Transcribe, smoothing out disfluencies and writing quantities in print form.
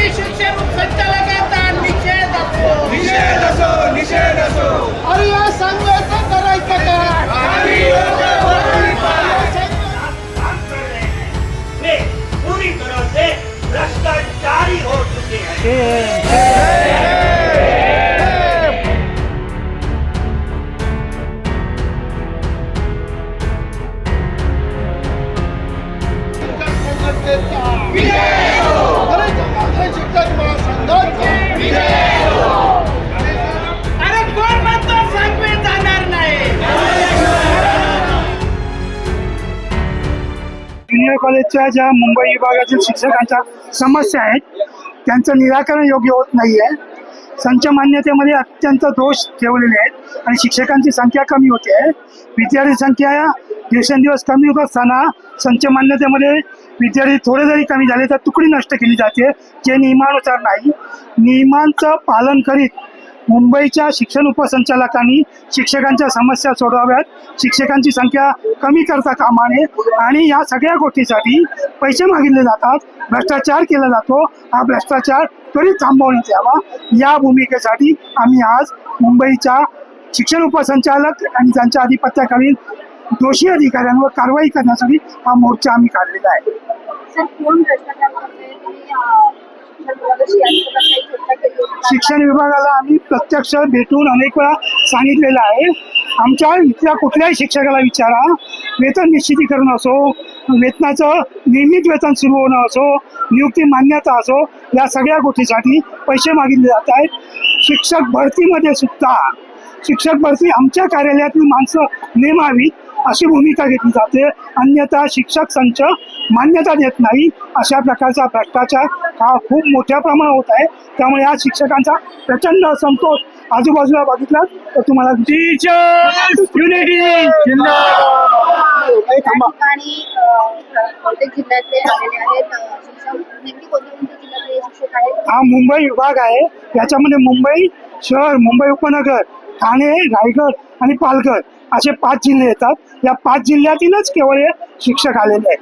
सरकारी शिक्षण संचालकांचा निषेध असो. अरे या सांगायचं करायचं काय? वे पूरी तरह से भ्रष्टाचारी हो चुके हैं। अरे कोण म्हणतो सांगवे जाणार नाही? ज्युनियर कॉलेजच्या ज्या मुंबई विभागातील शिक्षकांच्या समस्या आहेत त्यांचं निराकरण योग्य होत नाही आहे. संच मान्यतेमध्ये अत्यंत दोष ठेवलेले आहेत आणि शिक्षकांची संख्या कमी होते आहे. विद्यार्थी संख्या दिवसेंदिवस कमी होत असताना संच मान्यतेमध्ये विद्यार्थी थोडे जरी कमी झाले तर तुकडी नष्ट केली जाते, जे नियमानुसार नाही. नियमांचं पालन करीत मुंबईच्या शिक्षण उपसंचालकांनी शिक्षकांच्या समस्या सोडवाव्यात, शिक्षकांची संख्या कमी करता कामा नये आणि या सगळ्या गोष्टीसाठी पैसे मागितले जातात, भ्रष्टाचार केला जातो. हा भ्रष्टाचार त्वरित थांबवण्यात यावा. या भूमिकेसाठी आम्ही आज मुंबईच्या शिक्षण उपसंचालक आणि त्यांच्या अधिपत्याखालील दोषी अधिकाऱ्यांवर कारवाई करण्यासाठी हा मोर्चा आम्ही काढलेला आहे. शिक्षण विभागाला आम्ही प्रत्यक्ष भेटून अनेक वेळा सांगितलेलं आहे. आमच्या इथल्या कुठल्याही शिक्षकाला विचारा, वेतन निश्चितीकरण असो, वेतनाचं नियमित वेतन सुरू होणं असो, नियुक्ती मान्यता असो, या सगळ्या गोष्टीसाठी पैसे मागितले जात आहेत. शिक्षक भरतीमध्ये सुद्धा शिक्षक भरती आमच्या कार्यालयातील माणसं नेमावीत अशी भूमिका घेतली जाते, अन्यथा शिक्षक संच मान्यता देत नाही. अशा प्रकारचा भ्रष्टाचार हा खूप मोठ्या प्रमाणात होत आहे. त्यामुळे या शिक्षकांचा प्रचंड असंतोष आजूबाजूला बघितला तर तुम्हाला युनिटी हा मुंबई विभाग आहे. याच्यामध्ये मुंबई शहर, मुंबई उपनगर, ठाणे, रायगड आणि पालघर असे 5 जिल्हे येतात. या 5 जिल्ह्यातीलच केवळ हे शिक्षक आलेले आहेत.